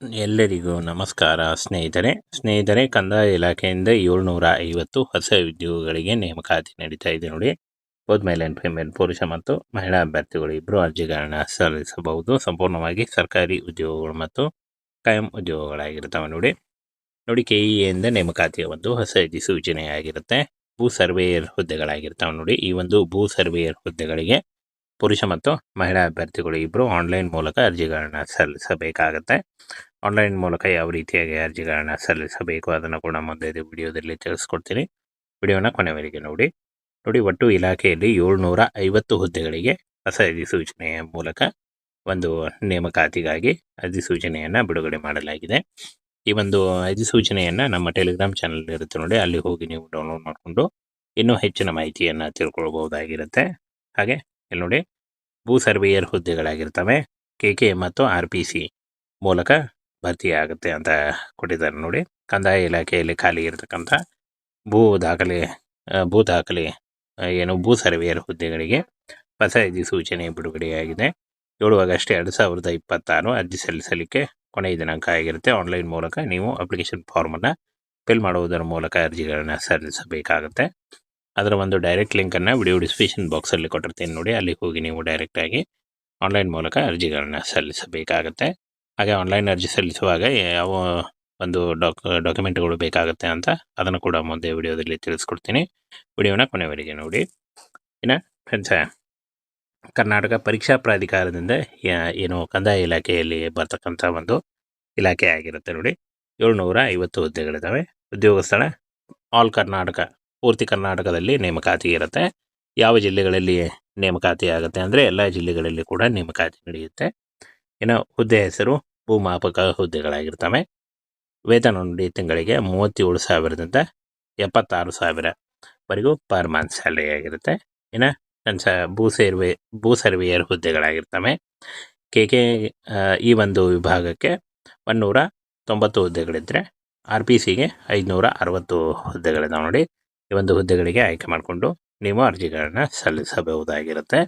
ಎಲ್ಲರಿಗೂ ನಮಸ್ಕಾರ ಸ್ನೇಹಿತರೆ ಕಂದಾಯ ಇಲಾಖೆಯಿಂದ 750 ಹೊಸ ಉದ್ಯೋಗಗಳಿಗೆ ನೇಮಕಾತಿ ನಡೀತಾ ಇದೆ ನೋಡಿ. ಬೋತ್ ಮೇಲ್ ಅಂಡ್ ಫಿಮೇಲ್ ಪುರುಷ ಮತ್ತು ಮಹಿಳಾ ಅಭ್ಯರ್ಥಿಗಳು ಇಬ್ಬರು ಅರ್ಜಿಗಳನ್ನ ಸಲ್ಲಿಸಬಹುದು. ಸಂಪೂರ್ಣವಾಗಿ ಸರ್ಕಾರಿ ಉದ್ಯೋಗಗಳು ಮತ್ತು ಕಾಯಂ ಉದ್ಯೋಗಗಳಾಗಿರ್ತವೆ ನೋಡಿ ಕೆಇಎಯಿಂದ ನೇಮಕಾತಿಯ ಒಂದು ಹೊಸ ಅಧಿಸೂಚನೆಯಾಗಿರುತ್ತೆ. ಭೂ ಸರ್ವೇಯರ್ ಹುದ್ದೆಗಳಾಗಿರ್ತವೆ ನೋಡಿ. ಈ ಒಂದು ಭೂ ಸರ್ವೇಯರ್ ಹುದ್ದೆಗಳಿಗೆ ಪುರುಷ ಮತ್ತು ಮಹಿಳಾ ಅಭ್ಯರ್ಥಿಗಳು ಇಬ್ಬರು ಆನ್ಲೈನ್ ಮೂಲಕ ಅರ್ಜಿಗಳನ್ನ ಸಲ್ಲಿಸಬೇಕಾಗತ್ತೆ. ಆನ್ಲೈನ್ ಮೂಲಕ ಯಾವ ರೀತಿಯಾಗಿ ಅರ್ಜಿಗಳನ್ನ ಸಲ್ಲಿಸಬೇಕು ಅದನ್ನು ಕೂಡ ಮುಂದೆ ವಿಡಿಯೋದಲ್ಲಿ ತಿಳಿಸ್ಕೊಡ್ತೀನಿ. ವಿಡಿಯೋನ ಕೊನೆವರೆಗೆ ನೋಡಿ. ಒಟ್ಟು ಇಲಾಖೆಯಲ್ಲಿ 750 ಹುದ್ದೆಗಳಿಗೆ ಹೊಸ ಅಧಿಸೂಚನೆಯ ಮೂಲಕ ಒಂದು ನೇಮಕಾತಿಗಾಗಿ ಅಧಿಸೂಚನೆಯನ್ನು ಬಿಡುಗಡೆ ಮಾಡಲಾಗಿದೆ. ಈ ಒಂದು ಅಧಿಸೂಚನೆಯನ್ನು ನಮ್ಮ ಟೆಲಿಗ್ರಾಮ್ ಚಾನಲ್ ಇರುತ್ತೆ ನೋಡಿ, ಅಲ್ಲಿ ಹೋಗಿ ನೀವು ಡೌನ್ಲೋಡ್ ಮಾಡಿಕೊಂಡು ಇನ್ನೂ ಹೆಚ್ಚಿನ ಮಾಹಿತಿಯನ್ನು ತಿಳ್ಕೊಳ್ಬಹುದಾಗಿರುತ್ತೆ. ಹಾಗೆ ಇಲ್ಲಿ ನೋಡಿ, ಭೂ ಸರ್ವೇಯರ್ ಹುದ್ದೆಗಳಾಗಿರ್ತವೆ. KK ಮತ್ತು RPC ಮೂಲಕ ಭರ್ತಿಯಾಗುತ್ತೆ ಅಂತ ಕೊಟ್ಟಿದ್ದಾರೆ ನೋಡಿ. ಕಂದಾಯ ಇಲಾಖೆಯಲ್ಲಿ ಖಾಲಿ ಇರತಕ್ಕಂಥ ಭೂ ದಾಖಲೆ ಭೂ ಸರ್ವೇಯರ್ ಹುದ್ದೆಗಳಿಗೆ ಹೊಸ ಅಧಿಸೂಚನೆ ಬಿಡುಗಡೆಯಾಗಿದೆ. 7 ಆಗಸ್ಟ್ 2026 ಅರ್ಜಿ ಸಲ್ಲಿಸಲಿಕ್ಕೆ ಕೊನೆಯ ದಿನಾಂಕ ಆಗಿರುತ್ತೆ. ಆನ್ಲೈನ್ ಮೂಲಕ ನೀವು ಅಪ್ಲಿಕೇಶನ್ ಫಾರ್ಮನ್ನು ಫಿಲ್ ಮಾಡುವುದರ ಮೂಲಕ ಅರ್ಜಿಗಳನ್ನ ಸಲ್ಲಿಸಬೇಕಾಗುತ್ತೆ. ಅದರ ಒಂದು ಡೈರೆಕ್ಟ್ ಲಿಂಕನ್ನು ವಿಡಿಯೋ ಡಿಸ್ಕ್ರಿಪ್ಷನ್ ಬಾಕ್ಸಲ್ಲಿ ಕೊಟ್ಟಿರ್ತೀನಿ ನೋಡಿ, ಅಲ್ಲಿ ಹೋಗಿ ನೀವು ಡೈರೆಕ್ಟಾಗಿ ಆನ್ಲೈನ್ ಮೂಲಕ ಅರ್ಜಿಗಳನ್ನ ಸಲ್ಲಿಸಬೇಕಾಗತ್ತೆ. ಹಾಗೆ ಆನ್ಲೈನ್ ಅರ್ಜಿ ಸಲ್ಲಿಸುವಾಗ ಯಾವ ಒಂದು ಡಾಕ್ಯುಮೆಂಟ್ಗಳು ಬೇಕಾಗುತ್ತೆ ಅಂತ ಅದನ್ನು ಕೂಡ ಮುಂದೆ ವಿಡಿಯೋದಲ್ಲಿ ತಿಳಿಸ್ಕೊಡ್ತೀನಿ. ವಿಡಿಯೋನ ಕೊನೆವರೆಗೆ ನೋಡಿ. ಇನ್ನು ಫ್ರೆಂಡ್ಸ, ಕರ್ನಾಟಕ ಪರೀಕ್ಷಾ ಪ್ರಾಧಿಕಾರದಿಂದ ಏನು ಕಂದಾಯ ಇಲಾಖೆಯಲ್ಲಿ ಬರ್ತಕ್ಕಂಥ ಒಂದು ಇಲಾಖೆ ಆಗಿರುತ್ತೆ ನೋಡಿ. 750 ಹುದ್ದೆಗಳಿದ್ದಾವೆ. ಉದ್ಯೋಗ ಸ್ಥಳ ಆಲ್ ಕರ್ನಾಟಕ, ಪೂರ್ತಿ ಕರ್ನಾಟಕದಲ್ಲಿ ನೇಮಕಾತಿ ಇರುತ್ತೆ. ಯಾವ ಜಿಲ್ಲೆಗಳಲ್ಲಿ ನೇಮಕಾತಿ ಆಗುತ್ತೆ ಅಂದರೆ ಎಲ್ಲ ಜಿಲ್ಲೆಗಳಲ್ಲಿ ಕೂಡ ನೇಮಕಾತಿ ನಡೆಯುತ್ತೆ. ಇನ್ನು ಹುದ್ದೆ ಹೆಸರು ಭೂಮಾಪಕ ಹುದ್ದೆಗಳಾಗಿರ್ತವೆ. ವೇತನ ನೋಡಿ ತಿಂಗಳಿಗೆ 37,000ದಿಂದ 76,000ವರೆಗೂ ಪರ್ ಮಂತ್ ಸ್ಯಾಲರಿ ಆಗಿರುತ್ತೆ. ಇನ್ನು ಭೂ ಸರ್ವೇಯರ್ ಹುದ್ದೆಗಳಾಗಿರ್ತವೆ. KK ಈ ಒಂದು ವಿಭಾಗಕ್ಕೆ 190 ಹುದ್ದೆಗಳಿದ್ದರೆ RPCಗೆ 560 ಹುದ್ದೆಗಳಿದಾವೆ ನೋಡಿ. ಈ ಒಂದು ಹುದ್ದೆಗಳಿಗೆ ಆಯ್ಕೆ ಮಾಡಿಕೊಂಡು ನೀವು ಅರ್ಜಿಗಳನ್ನ ಸಲ್ಲಿಸಬಹುದಾಗಿರುತ್ತೆ.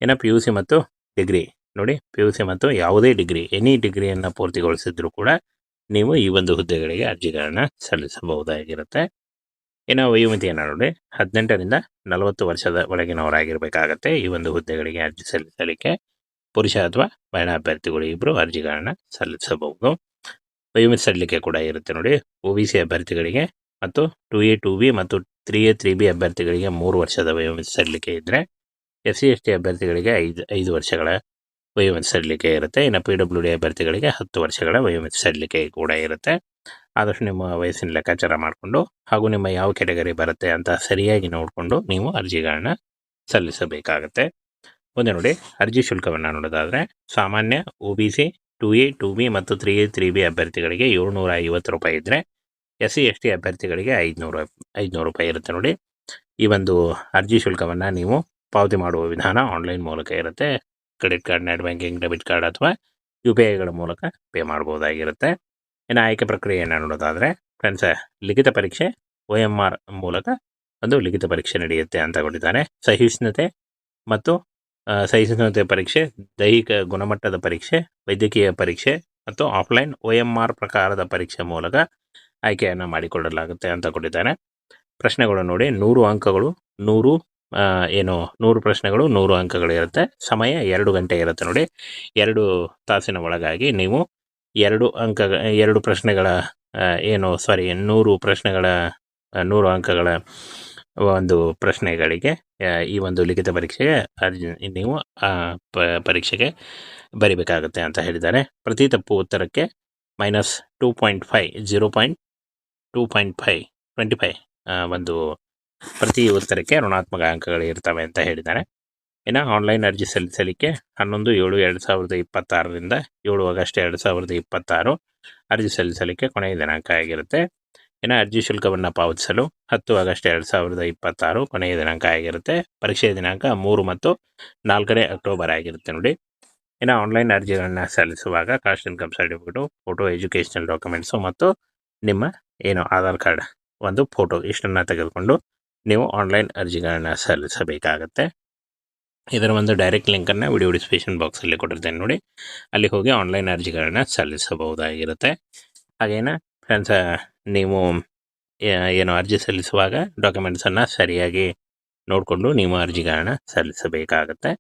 ಇನ್ನು PUC ಮತ್ತು ಡಿಗ್ರಿ ನೋಡಿ, PUC ಮತ್ತು ಯಾವುದೇ ಡಿಗ್ರಿ, ಎನಿ ಡಿಗ್ರಿಯನ್ನು ಪೂರ್ತಿಗೊಳಿಸಿದ್ರು ಕೂಡ ನೀವು ಈ ಒಂದು ಹುದ್ದೆಗಳಿಗೆ ಅರ್ಜಿಗಳನ್ನ ಸಲ್ಲಿಸಬಹುದಾಗಿರುತ್ತೆ. ಇನ್ನು ವಯೋಮಿತಿಯನ್ನು ನೋಡಿ, 18ರಿಂದ 40 ವರ್ಷದ ಒಳಗಿನವರಾಗಿರಬೇಕಾಗತ್ತೆ ಈ ಒಂದು ಹುದ್ದೆಗಳಿಗೆ ಅರ್ಜಿ ಸಲ್ಲಿಸಲಿಕ್ಕೆ. ಪುರುಷ ಅಥವಾ ಮಹಿಳಾ ಅಭ್ಯರ್ಥಿಗಳು ಇಬ್ಬರು ಅರ್ಜಿಗಳನ್ನ ಸಲ್ಲಿಸಬಹುದು. ವಯೋಮಿತಿ ಸಲ್ಲಿಕೆ ಕೂಡ ಇರುತ್ತೆ ನೋಡಿ. OBC ಅಭ್ಯರ್ಥಿಗಳಿಗೆ ಮತ್ತು 2A 2B ಮತ್ತು 3A 3B ಅಭ್ಯರ್ಥಿಗಳಿಗೆ 3 ವರ್ಷದ ವಯೋಮಿತಿ ಸಲ್ಲಿಕೆ ಇದ್ದರೆ, SC ST ಅಭ್ಯರ್ಥಿಗಳಿಗೆ 5 ವರ್ಷಗಳ ವಯೋಮಿತಿ ಸಲ್ಲಿಕೆ ಇರುತ್ತೆ. ಇನ್ನು PWD ಅಭ್ಯರ್ಥಿಗಳಿಗೆ 10 ವರ್ಷಗಳ ವಯೋಮಿತಿ ಸಲ್ಲಿಕೆ ಕೂಡ ಇರುತ್ತೆ. ಆದಷ್ಟು ನಿಮ್ಮ ವಯಸ್ಸಿನ ಲೆಕ್ಕಾಚಾರ ಮಾಡಿಕೊಂಡು ಹಾಗೂ ನಿಮ್ಮ ಯಾವ ಕೆಟಗರಿ ಬರುತ್ತೆ ಅಂತ ಸರಿಯಾಗಿ ನೋಡಿಕೊಂಡು ನೀವು ಅರ್ಜಿಗಳನ್ನ ಸಲ್ಲಿಸಬೇಕಾಗತ್ತೆ. ಮುಂದೆ ನೋಡಿ, ಅರ್ಜಿ ಶುಲ್ಕವನ್ನು ನೋಡೋದಾದರೆ ಸಾಮಾನ್ಯ OBC 2A 2B ಮತ್ತು 3A 3B ಅಭ್ಯರ್ಥಿಗಳಿಗೆ 750 ರೂಪಾಯಿ ಇದ್ದರೆ, SC ST ಅಭ್ಯರ್ಥಿಗಳಿಗೆ 500 ರೂಪಾಯಿ ಇರುತ್ತೆ ನೋಡಿ. ಈ ಒಂದು ಅರ್ಜಿ ಶುಲ್ಕವನ್ನು ನೀವು ಪಾವತಿ ಮಾಡುವ ವಿಧಾನ ಆನ್ಲೈನ್ ಮೂಲಕ ಇರುತ್ತೆ. Credit card, net banking, debit card ಅಥವಾ UPIಗಳ ಮೂಲಕ ಪೇ ಮಾಡ್ಬೋದಾಗಿರುತ್ತೆ. ಇನ್ನು ಆಯ್ಕೆ ಪ್ರಕ್ರಿಯೆಯನ್ನು ನೋಡೋದಾದರೆ ಫ್ರೆಂಡ್ಸ್, ಲಿಖಿತ ಪರೀಕ್ಷೆ OMR ಮೂಲಕ ಒಂದು ಲಿಖಿತ ಪರೀಕ್ಷೆ ನಡೆಯುತ್ತೆ ಅಂತ ಕೊಟ್ಟಿದ್ದಾರೆ. ಸಹಿಷ್ಣುತೆ ಪರೀಕ್ಷೆ, ದೈಹಿಕ ಗುಣಮಟ್ಟದ ಪರೀಕ್ಷೆ, ವೈದ್ಯಕೀಯ ಪರೀಕ್ಷೆ ಮತ್ತು ಆಫ್ಲೈನ್ OMR ಪ್ರಕಾರದ ಪರೀಕ್ಷೆ ಮೂಲಕ ಆಯ್ಕೆಯನ್ನು ಮಾಡಿಕೊಳ್ಳಲಾಗುತ್ತೆ ಅಂತ ಕೊಟ್ಟಿದ್ದಾರೆ. ಪ್ರಶ್ನೆಗಳು ನೋಡಿ, 100 ಅಂಕಗಳು, 100 ಪ್ರಶ್ನೆಗಳು, 100 ಅಂಕಗಳು ಇರುತ್ತೆ. ಸಮಯ 2 ಗಂಟೆ ಇರುತ್ತೆ ನೋಡಿ. 2 ತಾಸಿನ ಒಳಗಾಗಿ ನೀವು 100 ಪ್ರಶ್ನೆಗಳ 100 ಅಂಕಗಳ ಒಂದು ಪ್ರಶ್ನೆಗಳಿಗೆ ಈ ಒಂದು ಲಿಖಿತ ಪರೀಕ್ಷೆಗೆ ನೀವು ಪರೀಕ್ಷೆಗೆ ಬರಿಬೇಕಾಗುತ್ತೆ ಅಂತ ಹೇಳಿದ್ದಾರೆ. ಪ್ರತಿ ತಪ್ಪು ಉತ್ತರಕ್ಕೆ -2.5 0.2.5 ಒಂದು ಪ್ರತಿ ಉತ್ತರಕ್ಕೆ ಋಣಾತ್ಮಕ ಅಂಕಗಳು ಇರ್ತವೆ ಅಂತ ಹೇಳಿದ್ದಾರೆ. ಇನ್ನು ಆನ್ಲೈನ್ ಅರ್ಜಿ ಸಲ್ಲಿಸಲಿಕ್ಕೆ 11/7/2026ರಿಂದ 7 ಆಗಸ್ಟ್ 2026 ಅರ್ಜಿ ಸಲ್ಲಿಸಲಿಕ್ಕೆ ಕೊನೆಯ ದಿನಾಂಕ ಆಗಿರುತ್ತೆ. ಇನ್ನು ಅರ್ಜಿ ಶುಲ್ಕವನ್ನು ಪಾವತಿಸಲು 10 ಆಗಸ್ಟ್ 2026 ಕೊನೆಯ ದಿನಾಂಕ ಆಗಿರುತ್ತೆ. ಪರೀಕ್ಷೆಯ ದಿನಾಂಕ 3 ಮತ್ತು 4 ಅಕ್ಟೋಬರ್ ಆಗಿರುತ್ತೆ ನೋಡಿ. ಇನ್ನು ಆನ್ಲೈನ್ ಅರ್ಜಿಗಳನ್ನು ಸಲ್ಲಿಸುವಾಗ caste income certificate, photo, educational documents ಮತ್ತು ನಿಮ್ಮ ಆಧಾರ್ ಕಾರ್ಡ್ ಒಂದು ಫೋಟೋ ಇಷ್ಟನ್ನು ತೆಗೆದುಕೊಂಡು ನೀವು ಆನ್ಲೈನ್ ಅರ್ಜಿಗಳನ್ನ ಸಲ್ಲಿಸಬೇಕಾಗತ್ತೆ. ಇದರ ಒಂದು ಡೈರೆಕ್ಟ್ ಲಿಂಕನ್ನು ವಿಡಿಯೋ ಡಿಸ್ಕ್ರಿಪ್ಷನ್ ಬಾಕ್ಸಲ್ಲಿ ಕೊಟ್ಟಿರ್ತೇನೆ ನೋಡಿ, ಅಲ್ಲಿ ಹೋಗಿ ಆನ್ಲೈನ್ ಅರ್ಜಿಗಳನ್ನು ಸಲ್ಲಿಸಬಹುದಾಗಿರುತ್ತೆ. ಹಾಗೇನ ಫ್ರೆಂಡ್ಸ್, ನೀವು ಏನು ಅರ್ಜಿ ಸಲ್ಲಿಸುವಾಗ ಡಾಕ್ಯುಮೆಂಟ್ಸನ್ನು ಸರಿಯಾಗಿ ನೋಡಿಕೊಂಡು ನೀವು ಅರ್ಜಿಗಳನ್ನ ಸಲ್ಲಿಸಬೇಕಾಗತ್ತೆ.